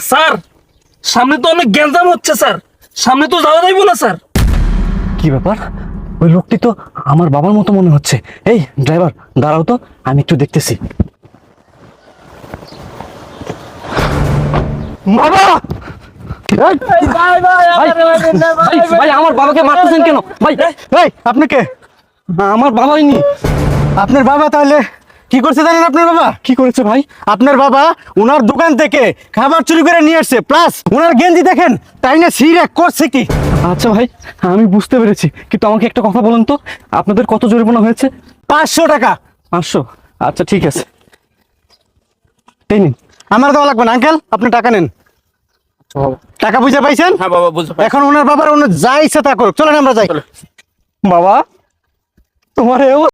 Sir সামনে তো অনেক গ্যাঞ্জাম হচ্ছে স্যার, সামনে তো যাওয়া যাইব না স্যার। কি ব্যাপার, ওই লোকটি তো আমার বাবার মতো মনে হচ্ছে। এই ড্রাইভার দাঁড়াও তো, আমি একটু দেখতেছি। বাবা! ভাই আমার বাবাকে মারতেছেন কেন ভাই? এই আপনি কে? আমার বাবাই নি। আপনার বাবা তাহলে কি করছে জানেন? আপনার বাবা কি করেছে ভাই? আপনার বাবা ওনার দোকান থেকে খাবার চুরি করে নিয়ে আসছে, প্লাস ওনার গেঞ্জি দেখেন তাই না সিরে করছে কি। আচ্ছা ভাই, আমি বুঝতে পেরেছি, কিন্তু আমাকে একটা কথা বলুন তো, আপনাদের কত জরিমানা হয়েছে? 500 টাকা। 500? আচ্ছা ঠিক আছে, এই নিন। আমার দেওয়া লাগবে না আঙ্কেল, আপনি টাকা নেন। টাকা বুঝে পাইছেন? হ্যাঁ বাবা বুঝতে পারছি। এখন ওনার বাবার ওনার যা ইচ্ছা তা করুক, চলেন আমরা যাই। বাবা তোমার